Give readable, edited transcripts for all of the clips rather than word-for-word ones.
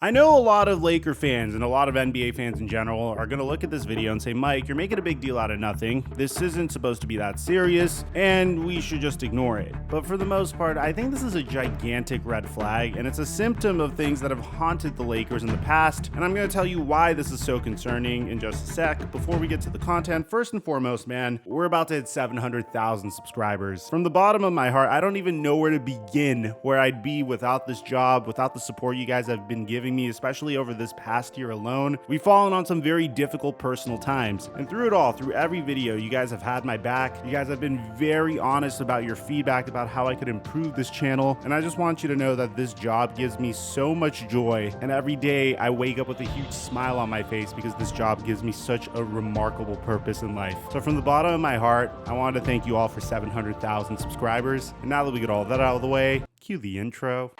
I know a lot of Laker fans and a lot of NBA fans in general are going to look at this video and say, Mike, you're making a big deal out of nothing. This isn't supposed to be that serious, and we should just ignore it. But for the most part, I think this is a gigantic red flag, and it's a symptom of things that have haunted the Lakers in the past, and I'm going to tell you why this is so concerning in just a sec. Before we get to the content, first and foremost, man, we're about to hit 700,000 subscribers. From the bottom of my heart, I don't even know where to begin, where I'd be without this job, without the support you guys have been giving me, especially over this past year alone. We've fallen on some very difficult personal times, and through it all, through every video, you guys have had my back. You guys have been very honest about your feedback about how I could improve this channel, and I just want you to know that this job gives me so much joy, and every day I wake up with a huge smile on my face because this job gives me such a remarkable purpose in life. So from the bottom of my heart, I wanted to thank you all for 700,000 subscribers, and now that we get all that out of the way, cue the intro.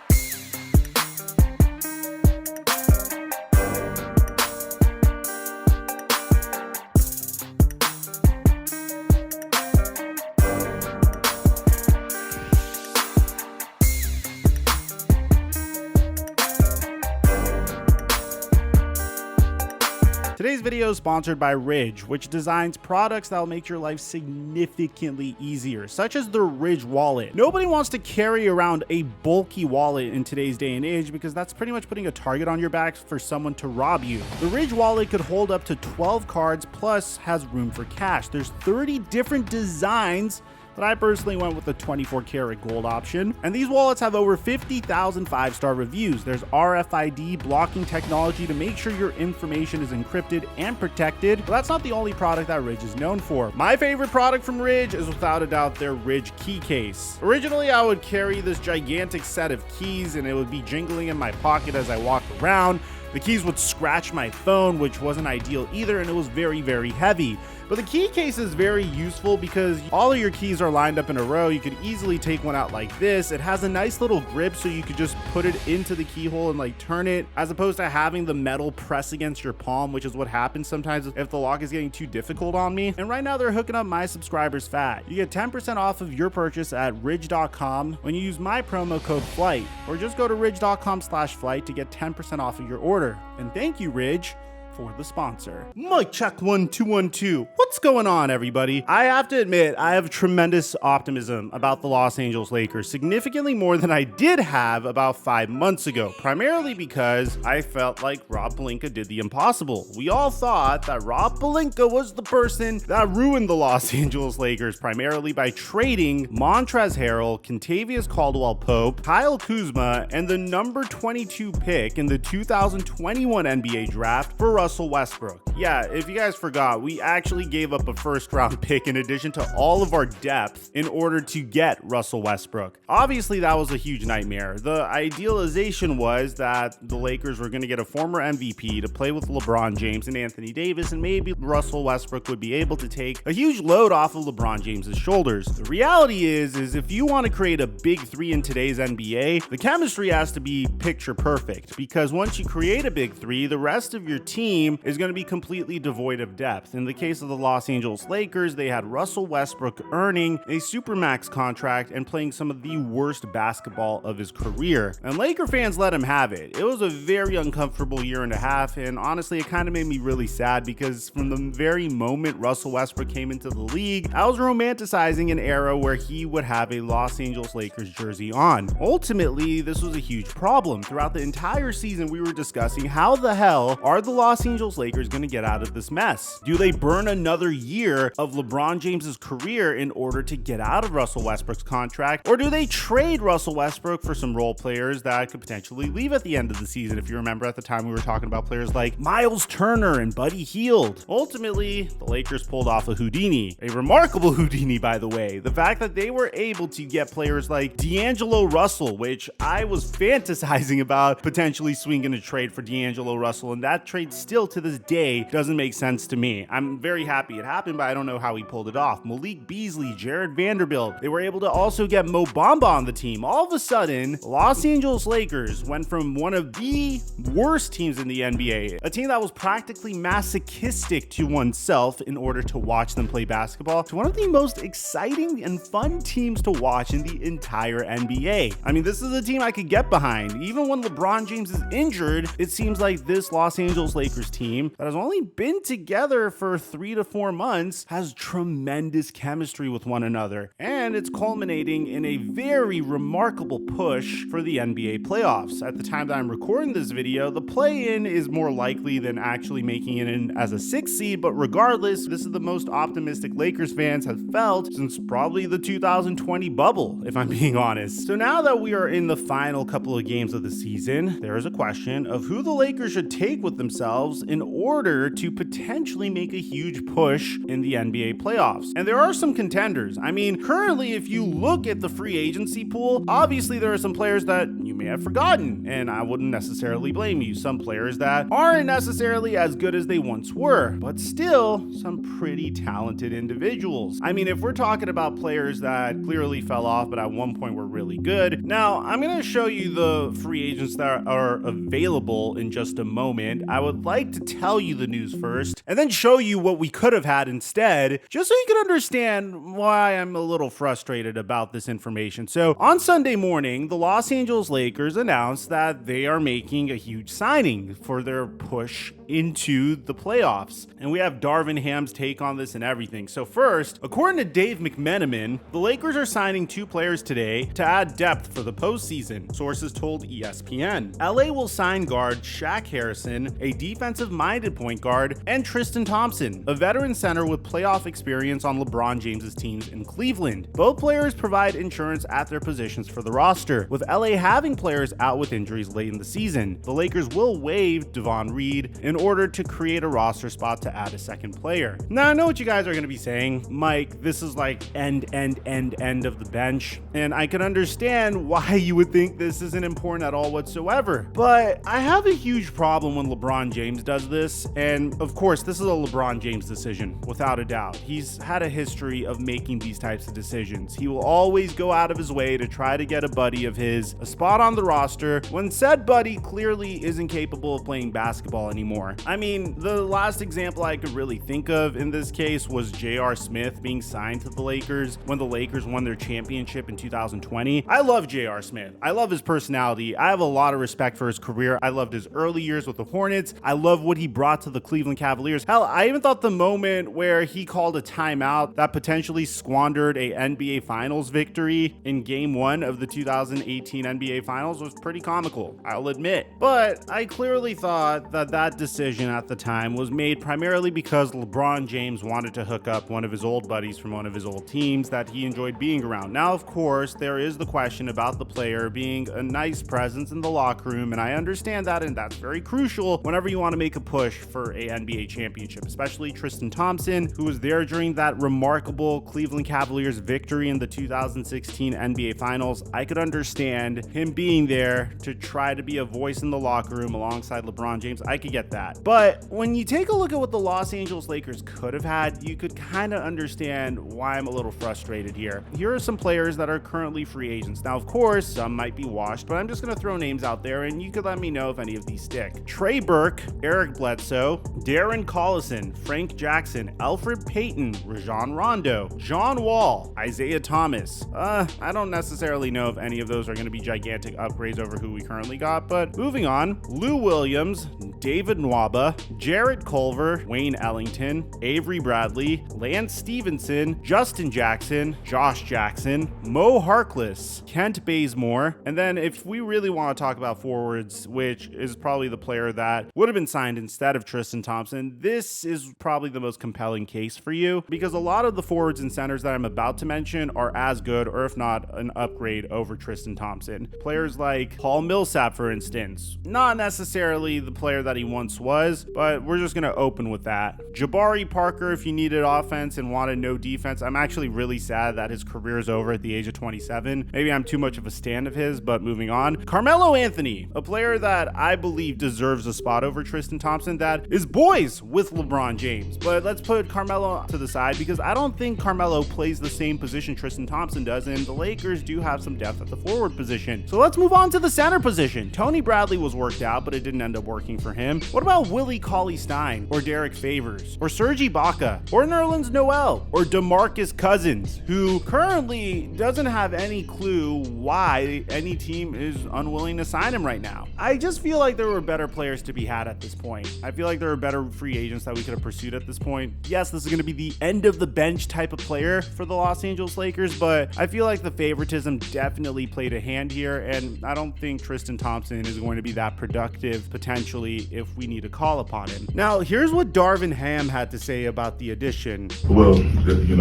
Today's video is sponsored by Ridge, which designs products that will make your life significantly easier, such as the Ridge wallet. Nobody wants to carry around a bulky wallet in today's day and age because that's pretty much putting a target on your back for someone to rob you. The Ridge wallet could hold up to 12 cards plus has room for cash. There's 30 different designs, but I personally went with the 24 karat gold option. And these wallets have over 50,000 5-star reviews. There's RFID blocking technology to make sure your information is encrypted and protected. But that's not the only product that Ridge is known for. My favorite product from Ridge is without a doubt their Ridge key case. Originally, I would carry this gigantic set of keys and it would be jingling in my pocket as I walked around. The keys would scratch my phone, which wasn't ideal either, and it was very, very heavy. But the key case is very useful because all of your keys are lined up in a row. You could easily take one out like this. It has a nice little grip, so you could just put it into the keyhole and like turn it, as opposed to having the metal press against your palm, which is what happens sometimes if the lock is getting too difficult on me. And right now they're hooking up my subscribers fat. You get 10% off of your purchase at ridge.com when you use my promo code FLIGHT, or just go to ridge.com/flight to get 10% off of your order. And thank you, Ridge, for the sponsor. Mike check 1 2 1 2. What's going on, everybody? I have to admit, I have tremendous optimism about the Los Angeles Lakers, significantly more than I did have about 5 months ago, primarily because I felt like Rob Pelinka did the impossible. We all thought that Rob Pelinka was the person that ruined the Los Angeles Lakers, primarily by trading Montrezl Harrell, Kentavious Caldwell-Pope, Kyle Kuzma, and the number 22 pick in the 2021 NBA draft for Russell Westbrook. Yeah, if you guys forgot, we actually gave up a first-round pick in addition to all of our depth in order to get Russell Westbrook. Obviously, that was a huge nightmare. The idealization was that the Lakers were going to get a former MVP to play with LeBron James and Anthony Davis, and maybe Russell Westbrook would be able to take a huge load off of LeBron James's shoulders. The reality is if you want to create a big three in today's NBA, the chemistry has to be picture perfect, because once you create a big three, the rest of your team is going to be completely devoid of depth. In the case of the Los Angeles Lakers, they had Russell Westbrook earning a supermax contract and playing some of the worst basketball of his career. And Laker fans let him have it. It was a very uncomfortable year and a half, and honestly, it kind of made me really sad because from the very moment Russell Westbrook came into the league, I was romanticizing an era where he would have a Los Angeles Lakers jersey on. Ultimately, this was a huge problem. Throughout the entire season, we were discussing how the hell are the Los Angeles Lakers going to get out of this mess? Do they burn another year of LeBron James's career in order to get out of Russell Westbrook's contract? Or do they trade Russell Westbrook for some role players that could potentially leave at the end of the season? If you remember, at the time we were talking about players like Miles Turner and Buddy Hield. Ultimately, the Lakers pulled off a Houdini, a remarkable Houdini, by the way. The fact that they were able to get players like D'Angelo Russell, which I was fantasizing about potentially swinging a trade for D'Angelo Russell, and that trade still to this day doesn't make sense to me. I'm very happy it happened, but I don't know how he pulled it off. Malik Beasley, Jared Vanderbilt, they were able to also get Mo Bamba on the team. All of a sudden, Los Angeles Lakers went from one of the worst teams in the NBA, a team that was practically masochistic to oneself in order to watch them play basketball, to one of the most exciting and fun teams to watch in the entire NBA. I mean, this is a team I could get behind. Even when LeBron James is injured, it seems like this Los Angeles Lakers team that has only been together for 3 to 4 months has tremendous chemistry with one another, and it's culminating in a very remarkable push for the NBA playoffs. At the time that I'm recording this video, the play-in is more likely than actually making it in as a 6th seed, but regardless, this is the most optimistic Lakers fans have felt since probably the 2020 bubble, if I'm being honest. So now that we are in the final couple of games of the season, there is a question of who the Lakers should take with themselves in order to potentially make a huge push in the NBA playoffs. And there are some contenders. I mean, currently, if you look at the free agency pool, obviously there are some players that you may have forgotten, and I wouldn't necessarily blame you. Some players that aren't necessarily as good as they once were, but still some pretty talented individuals. I mean, if we're talking about players that clearly fell off, but at one point were really good. Now, I'm going to show you the free agents that are available in just a moment. I would like to tell you the news first, and then show you what we could have had instead, just so you can understand why I'm a little frustrated about this information. So, on Sunday morning, the Los Angeles Lakers announced that they are making a huge signing for their push into the playoffs. And we have Darvin Ham's take on this and everything. So first, according to Dave McMenamin, the Lakers are signing 2 players today to add depth for the postseason, sources told ESPN. LA will sign guard Shaq Harrison, a defensive-minded point guard, and Tristan Thompson, a veteran center with playoff experience on LeBron James's teams in Cleveland. Both players provide insurance at their positions for the roster, with LA having players out with injuries late in the season. The Lakers will waive Devon Reed in order to create a roster spot to add a second player. Now, I know what you guys are going to be saying. Mike, this is like end of the bench, and I can understand why you would think this isn't important at all whatsoever. But I have a huge problem when LeBron James does this, and of course, this is a LeBron James decision, without a doubt. He's had a history of making these types of decisions. He will always go out of his way to try to get a buddy of his a spot on the roster when said buddy clearly isn't capable of playing basketball anymore. I mean, the last example I could really think of in this case was J.R. Smith being signed to the Lakers when the Lakers won their championship in 2020. I love J.R. Smith. I love his personality. I have a lot of respect for his career. I loved his early years with the Hornets. I love what he brought to the Cleveland Cavaliers. Hell, I even thought the moment where he called a timeout that potentially squandered a NBA Finals victory in Game 1 of the 2018 NBA Finals was pretty comical, I'll admit. But I clearly thought that decision at the time was made primarily because LeBron James wanted to hook up one of his old buddies from one of his old teams that he enjoyed being around. Now, of course, there is the question about the player being a nice presence in the locker room, and I understand that, and that's very crucial whenever you want to make a push for a NBA championship, especially Tristan Thompson, who was there during that remarkable Cleveland Cavaliers victory in the 2016 NBA Finals. I could understand him being there to try to be a voice in the locker room alongside LeBron James. I could get that. But when you take a look at what the Los Angeles Lakers could have had, you could kind of understand why I'm a little frustrated here. Here are some players that are currently free agents. Now, of course, some might be washed, but I'm just going to throw names out there and you could let me know if any of these stick. Trey Burke, Eric Bledsoe, Darren Collison, Frank Jackson, Alfred Payton, Rajon Rondo, John Wall, Isaiah Thomas. I don't necessarily know if any of those are going to be gigantic upgrades over who we currently got, but moving on. Lou Williams, David Nwaba, Jarrett Culver, Wayne Ellington, Avery Bradley, Lance Stevenson, Justin Jackson, Josh Jackson, Mo Harkless, Kent Bazemore, and then if we really want to talk about forwards, which is probably the player that would have been signed instead of Tristan Thompson, this is probably the most compelling case for you because a lot of the forwards and centers that I'm about to mention are as good, or if not an upgrade over Tristan Thompson. Players players like Paul Millsap, for instance. Not necessarily the player that he once was, but we're just going to open with that. Jabari Parker, if you needed offense and wanted no defense. I'm actually really sad that his career is over at the age of 27. Maybe I'm too much of a stan of his, but moving on. Carmelo Anthony, a player that I believe deserves a spot over Tristan Thompson that is boys with LeBron James. But let's put Carmelo to the side because I don't think Carmelo plays the same position Tristan Thompson does, and the Lakers do have some depth at the forward position. So let's move on to the center position. Tony Bradley was worked out, but it didn't end up working for him. What about Willie Cauley-Stein or Derek Favors or Serge Ibaka or Nerlens Noel or DeMarcus Cousins, who currently doesn't have any clue why any team is unwilling to sign him right now? I just feel like there were better players to be had at this point. I feel like there were better free agents that we could have pursued at this point. Yes, this is going to be the end of the bench type of player for the Los Angeles Lakers, but I feel like the favoritism definitely played a hand here, and I don't think Tristan Thompson is going to be that productive potentially if we need to call upon him. Now, here's what Darvin Ham had to say about the addition. Well, I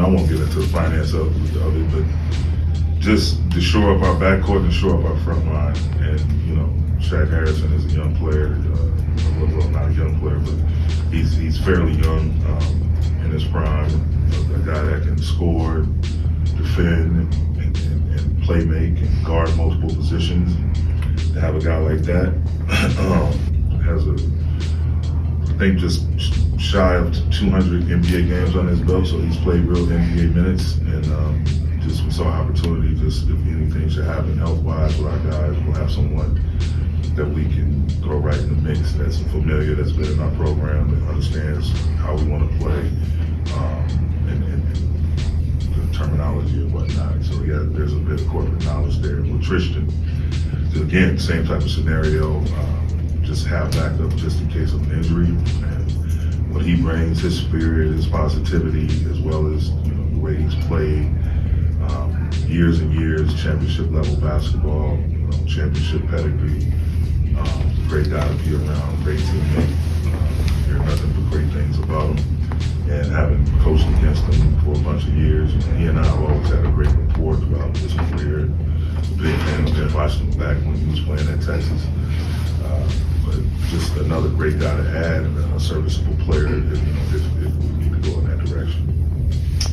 won't get into the finance of it, but just to shore up our backcourt and shore up our front line. And, Shaq Harrison is a young player, well, not a young player, but he's fairly young in his prime, a guy that can score, defend, and play make and guard multiple positions. To have a guy like that has I think just shy of 200 NBA games on his belt, so he's played real NBA minutes, and just we saw an opportunity. Just if anything should happen health-wise with our guys, we'll have someone that we can throw right in the mix that's familiar, that's been in our program, that understands how we want to play, and the terminology and whatnot. So yeah, there's a bit of corporate knowledge there. With Tristan, again, same type of scenario. Just have backup just in case of an injury, and what he brings, his spirit, his positivity, as well as the way he's played years and years, championship level basketball, championship pedigree. Great guy to be around, great teammate. Hear nothing but great things about him. And having coached against him for a bunch of years, he and I have always had a great rapport throughout his career. Big fan of him, watched him back when he was playing at Texas. But just another great guy to add and a serviceable player if we need to go in that direction.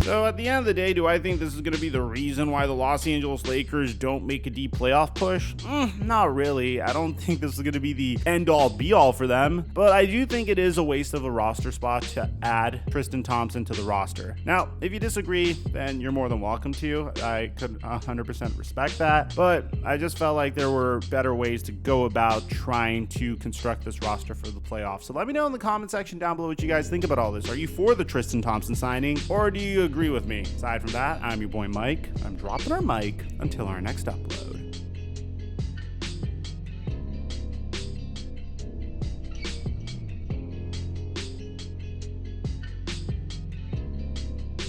So at the end of the day, do I think this is going to be the reason why the Los Angeles Lakers don't make a deep playoff push? Not really. I don't think this is going to be the end-all be-all for them, but I do think it is a waste of a roster spot to add Tristan Thompson to the roster. Now, if you disagree, then you're more than welcome to. I could 100% respect that, but I just felt like there were better ways to go about trying to construct this roster for the playoffs. So let me know in the comment section down below what you guys think about all this. Are you for the Tristan Thompson signing, or do you agree with me? Aside from that, I'm your boy Mike. I'm dropping our mic until our next upload.